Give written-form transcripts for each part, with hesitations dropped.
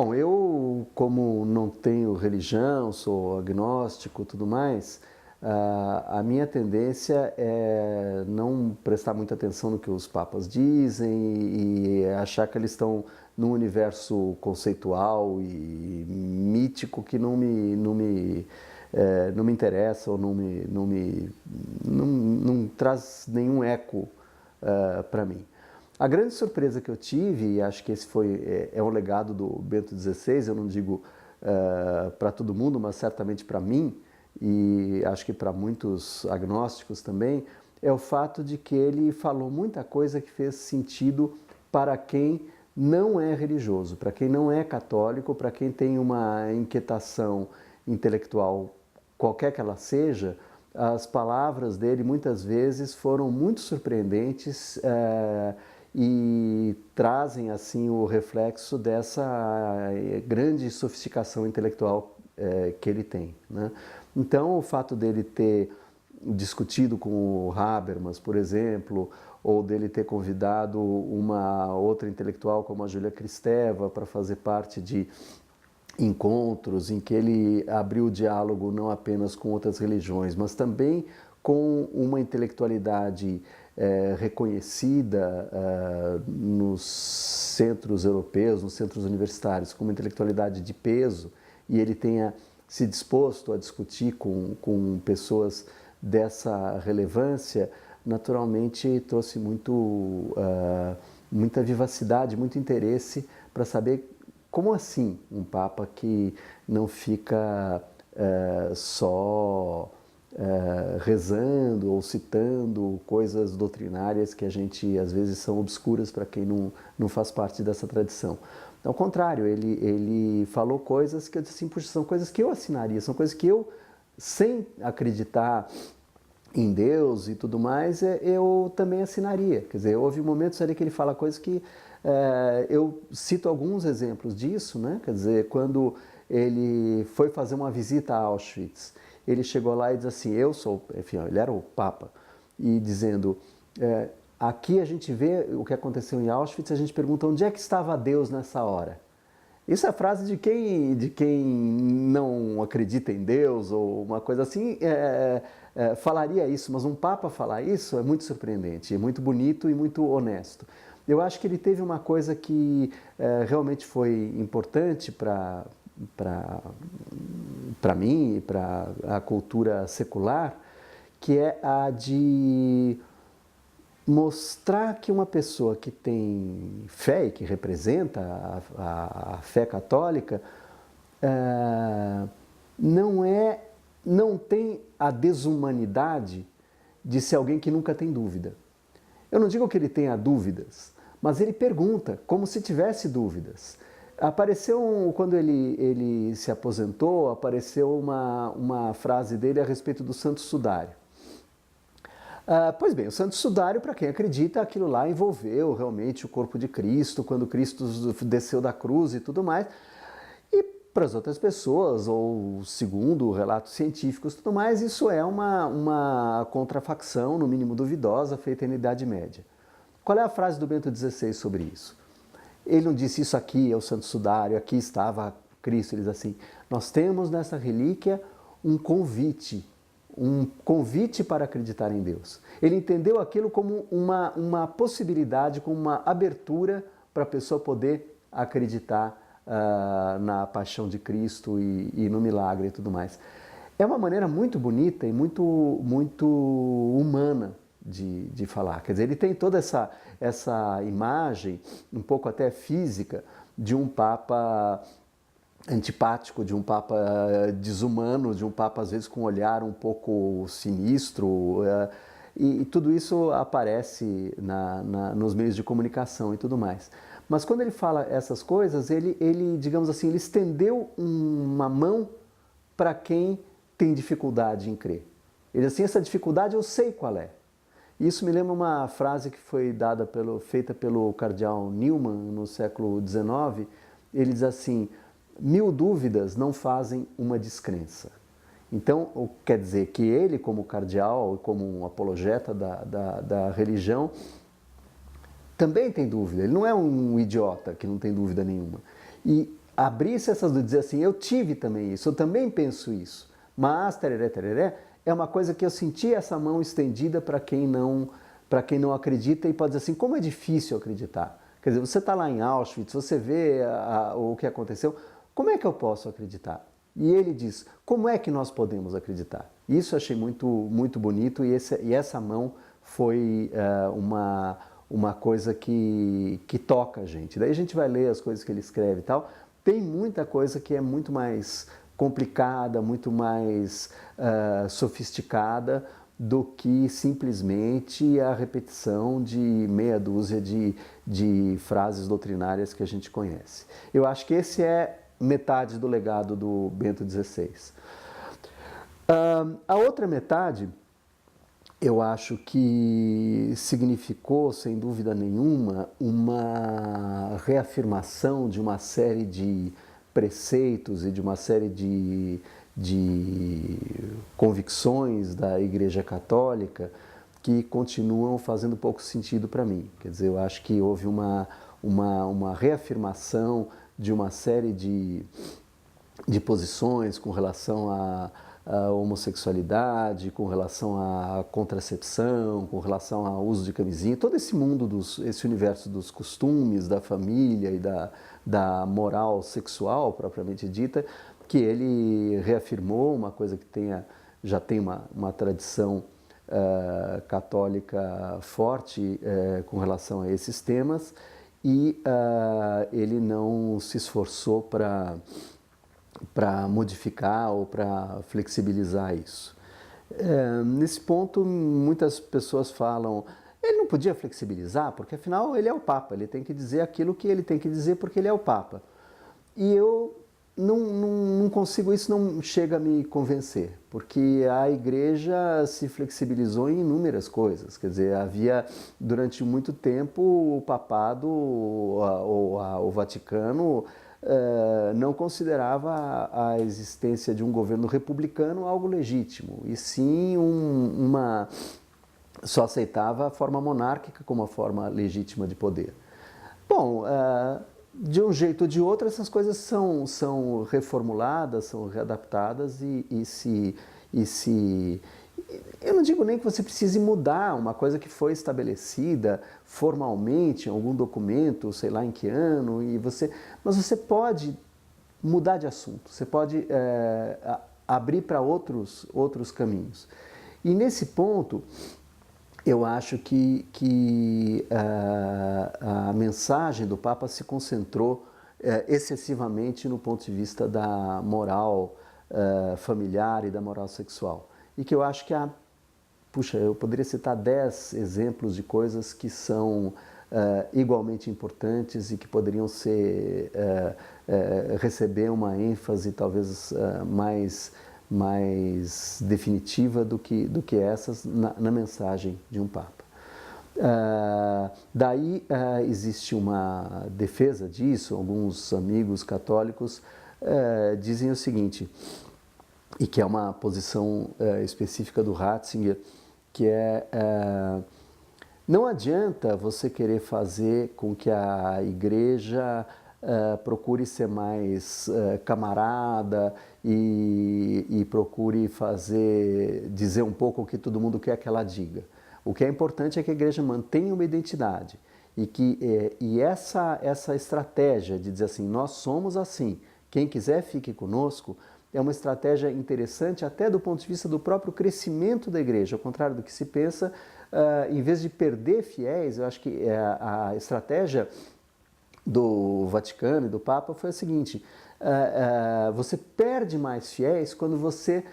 Bom, eu, como não tenho religião, sou agnóstico e tudo mais, a minha tendência é não prestar muita atenção no que os papas dizem e achar que eles estão num universo conceitual e mítico que não me interessa ou não traz nenhum eco para mim. A grande surpresa que eu tive, e acho que esse é um legado do Bento XVI, eu não digo para todo mundo, mas certamente para mim, e acho que para muitos agnósticos também, é o fato de que ele falou muita coisa que fez sentido para quem não é religioso, para quem não é católico, para quem tem uma inquietação intelectual, qualquer que ela seja. As palavras dele muitas vezes foram muito surpreendentes e trazem assim o reflexo dessa grande sofisticação intelectual que ele tem, né? Então, o fato dele ter discutido com o Habermas, por exemplo, ou dele ter convidado uma outra intelectual como a Júlia Kristeva para fazer parte de encontros em que ele abriu o diálogo não apenas com outras religiões, mas também com uma intelectualidade reconhecida nos centros europeus, nos centros universitários, como intelectualidade de peso, e ele tenha se disposto a discutir com pessoas dessa relevância, naturalmente trouxe muita vivacidade, muito interesse para saber como assim um Papa que não fica só rezando ou citando coisas doutrinárias que a gente às vezes são obscuras para quem não faz parte dessa tradição. Ao contrário, ele falou coisas que eu disse assim, puxa, são coisas que eu assinaria, são coisas que eu, sem acreditar em Deus e tudo mais, eu também assinaria. Quer dizer, houve momentos ali que ele fala coisas que eu cito alguns exemplos disso, né? Quer dizer, quando ele foi fazer uma visita a Auschwitz, ele chegou lá e diz assim, enfim, ele era o Papa, e dizendo, aqui a gente vê o que aconteceu em Auschwitz, a gente pergunta onde é que estava Deus nessa hora? Isso é frase de quem não acredita em Deus ou uma coisa assim, falaria isso, mas um Papa falar isso é muito surpreendente, é muito bonito e muito honesto. Eu acho que ele teve uma coisa que realmente foi importante para mim e para a cultura secular, que é a de mostrar que uma pessoa que tem fé e que representa a fé católica não tem a desumanidade de ser alguém que nunca tem dúvida. Eu não digo que ele tenha dúvidas, mas ele pergunta, como se tivesse dúvidas. Quando ele se aposentou, apareceu uma frase dele a respeito do Santo Sudário. Pois bem, o Santo Sudário, para quem acredita, aquilo lá envolveu realmente o corpo de Cristo, quando Cristo desceu da cruz e tudo mais. E para as outras pessoas, ou segundo relatos científicos e tudo mais, isso é uma contrafacção, no mínimo duvidosa, feita na Idade Média. Qual é a frase do Bento XVI sobre isso? Ele não disse isso aqui é o Santo Sudário, aqui estava Cristo. Ele diz assim, nós temos nessa relíquia um convite para acreditar em Deus. Ele entendeu aquilo como uma possibilidade, como uma abertura para a pessoa poder acreditar na paixão de Cristo e no milagre e tudo mais. É uma maneira muito bonita e muito humana de falar. Quer dizer, ele tem toda essa imagem, um pouco até física, de um Papa antipático, de um Papa desumano, de um Papa às vezes com um olhar um pouco sinistro, e tudo isso aparece nos meios de comunicação e tudo mais. Mas quando ele fala essas coisas, ele digamos assim, ele estendeu uma mão para quem tem dificuldade em crer. Ele diz assim, essa dificuldade eu sei qual é. Isso me lembra uma frase que foi feita pelo cardeal Newman no século XIX. Ele diz assim, 1000 dúvidas não fazem uma descrença. Então, quer dizer que ele, como cardeal, como um apologeta da religião, também tem dúvida. Ele não é um idiota que não tem dúvida nenhuma. E abrisse essas dúvidas, dizer assim, eu tive também isso, eu também penso isso, mas tereré, tereré, é uma coisa que eu senti essa mão estendida para quem não acredita e pode dizer assim, como é difícil acreditar. Quer dizer, você está lá em Auschwitz, você vê o que aconteceu, como é que eu posso acreditar? E ele diz, como é que nós podemos acreditar? Isso eu achei muito, muito bonito e essa mão foi uma coisa que toca a gente. Daí a gente vai ler as coisas que ele escreve e tal. Tem muita coisa que é muito mais complicada, muito mais sofisticada do que simplesmente a repetição de meia dúzia de frases doutrinárias que a gente conhece. Eu acho que esse é metade do legado do Bento XVI. A outra metade, eu acho que significou, sem dúvida nenhuma, uma reafirmação de uma série de preceitos e de uma série de convicções da Igreja Católica que continuam fazendo pouco sentido para mim. Quer dizer, eu acho que houve uma reafirmação de uma série de posições com relação à homossexualidade, com relação à contracepção, com relação ao uso de camisinha, todo esse mundo, esse universo dos costumes, da família e da moral sexual propriamente dita, que ele reafirmou, uma coisa que já tem uma tradição católica forte com relação a esses temas, e ele não se esforçou para modificar ou para flexibilizar isso. Nesse ponto, muitas pessoas falam, ele não podia flexibilizar, porque afinal ele é o Papa, ele tem que dizer aquilo que ele tem que dizer porque ele é o Papa. E eu não consigo, isso não chega a me convencer, porque a Igreja se flexibilizou em inúmeras coisas. Quer dizer, havia durante muito tempo o Papado ou o Vaticano não considerava a existência de um governo republicano algo legítimo, e sim só aceitava a forma monárquica como a forma legítima de poder. Bom, de um jeito ou de outro, essas coisas são reformuladas, são readaptadas eu não digo nem que você precise mudar uma coisa que foi estabelecida formalmente em algum documento, sei lá em que ano, mas você pode mudar de assunto, você pode abrir para outros caminhos. E nesse ponto, eu acho que a mensagem do Papa se concentrou excessivamente no ponto de vista da moral familiar e da moral sexual. E que eu acho que eu poderia citar 10 exemplos de coisas que são igualmente importantes e que poderiam receber uma ênfase talvez mais definitiva do que essas na mensagem de um Papa. Daí existe uma defesa disso, alguns amigos católicos dizem o seguinte, e que é uma posição específica do Ratzinger, que não adianta você querer fazer com que a Igreja procure ser mais camarada e procure dizer um pouco o que todo mundo quer que ela diga. O que é importante é que a Igreja mantenha uma identidade e essa estratégia de dizer assim, nós somos assim, quem quiser fique conosco, é uma estratégia interessante até do ponto de vista do próprio crescimento da Igreja. Ao contrário do que se pensa, em vez de perder fiéis, eu acho que a estratégia do Vaticano e do Papa foi a seguinte, você perde mais fiéis quando você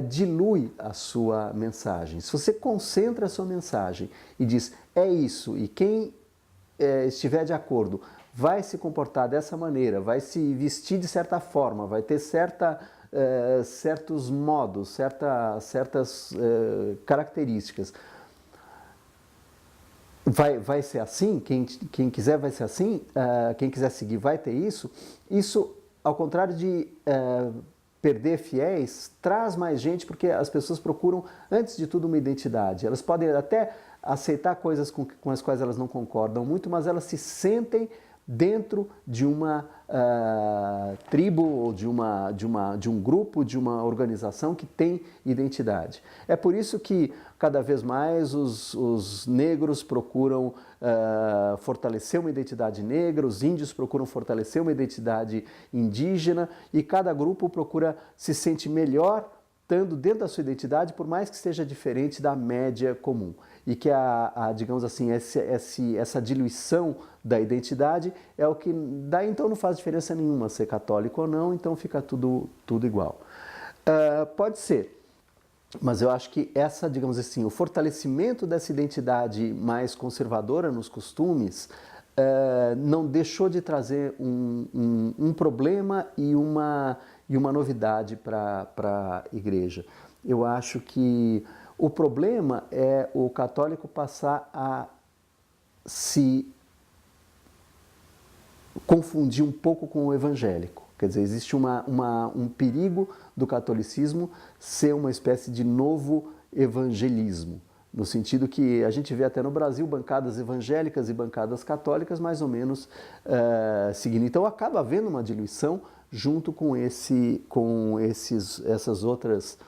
dilui a sua mensagem. Se você concentra a sua mensagem e diz, é isso, e quem estiver de acordo vai se comportar dessa maneira, vai se vestir de certa forma, vai ter certos modos, certas características. Vai ser assim, quem quiser vai ser assim, quem quiser seguir vai ter isso. Isso, ao contrário de perder fiéis, traz mais gente, porque as pessoas procuram, antes de tudo, uma identidade. Elas podem até aceitar coisas com as quais elas não concordam muito, mas elas se sentem dentro de uma tribo ou de um grupo, de uma organização que tem identidade. É por isso que cada vez mais os negros procuram fortalecer uma identidade negra, os índios procuram fortalecer uma identidade indígena e cada grupo procura se sentir melhor estando dentro da sua identidade, por mais que seja diferente da média comum. E que digamos assim, essa diluição da identidade é o que daí então não faz diferença nenhuma ser católico ou não, então fica tudo igual. Pode ser, mas eu acho que digamos assim, o fortalecimento dessa identidade mais conservadora nos costumes não deixou de trazer um problema e uma novidade para a igreja. Eu acho que o problema é o católico passar a se confundir um pouco com o evangélico. Quer dizer, existe um perigo do catolicismo ser uma espécie de novo evangelismo, no sentido que a gente vê até no Brasil bancadas evangélicas e bancadas católicas mais ou menos seguindo. Então acaba havendo uma diluição junto com essas outras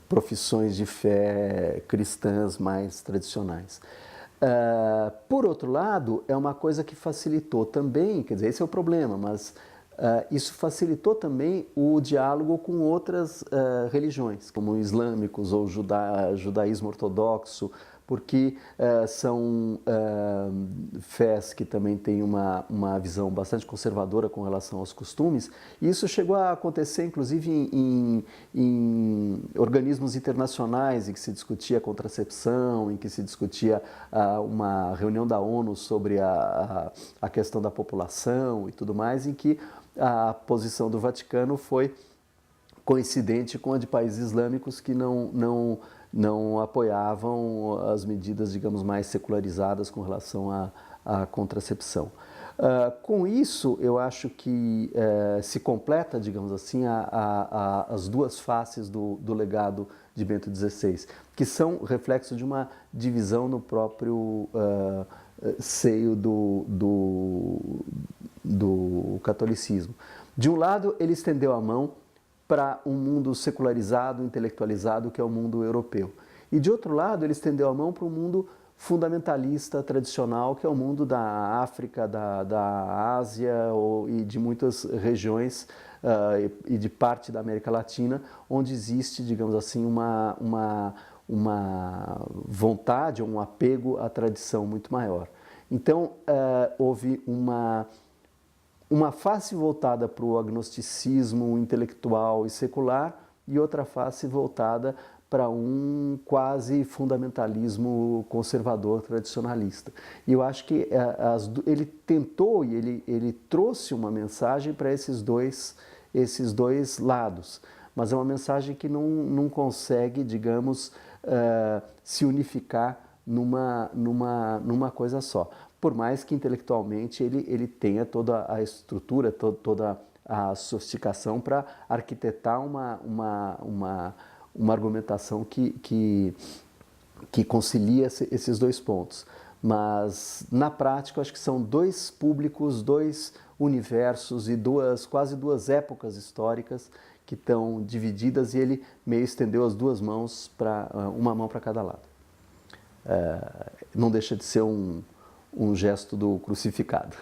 profissões de fé cristãs mais tradicionais. Por outro lado, é uma coisa que facilitou também, quer dizer, esse é o problema, mas isso facilitou também o diálogo com outras religiões, como islâmicos ou judaísmo ortodoxo, porque são fés que também têm uma visão bastante conservadora com relação aos costumes. E isso chegou a acontecer, inclusive, em organismos internacionais, em que se discutia contracepção, em que se discutia uma reunião da ONU sobre a questão da população e tudo mais, em que a posição do Vaticano foi coincidente com a de países islâmicos que não apoiavam as medidas, digamos, mais secularizadas com relação à contracepção. Com isso, eu acho que se completa, digamos assim, as duas faces do legado de Bento XVI, que são reflexo de uma divisão no próprio seio do catolicismo. De um lado, ele estendeu a mão para um mundo secularizado, intelectualizado, que é o mundo europeu. E de outro lado, ele estendeu a mão para um mundo fundamentalista, tradicional, que é o mundo da África, da Ásia e de muitas regiões e de parte da América Latina, onde existe, digamos assim, uma vontade, um apego à tradição muito maior. Então, houve uma face voltada para o agnosticismo intelectual e secular e outra face voltada para um quase fundamentalismo conservador tradicionalista. E eu acho que ele tentou e ele trouxe uma mensagem para esses dois lados, mas é uma mensagem que não consegue, digamos, se unificar numa coisa só. Por mais que intelectualmente ele tenha toda a estrutura, toda a sofisticação para arquitetar uma argumentação que concilia esses dois pontos. Mas, na prática, eu acho que são dois públicos, dois universos e quase duas épocas históricas que estão divididas e ele meio estendeu as duas mãos, uma mão para cada lado. Não deixa de ser um gesto do crucificado.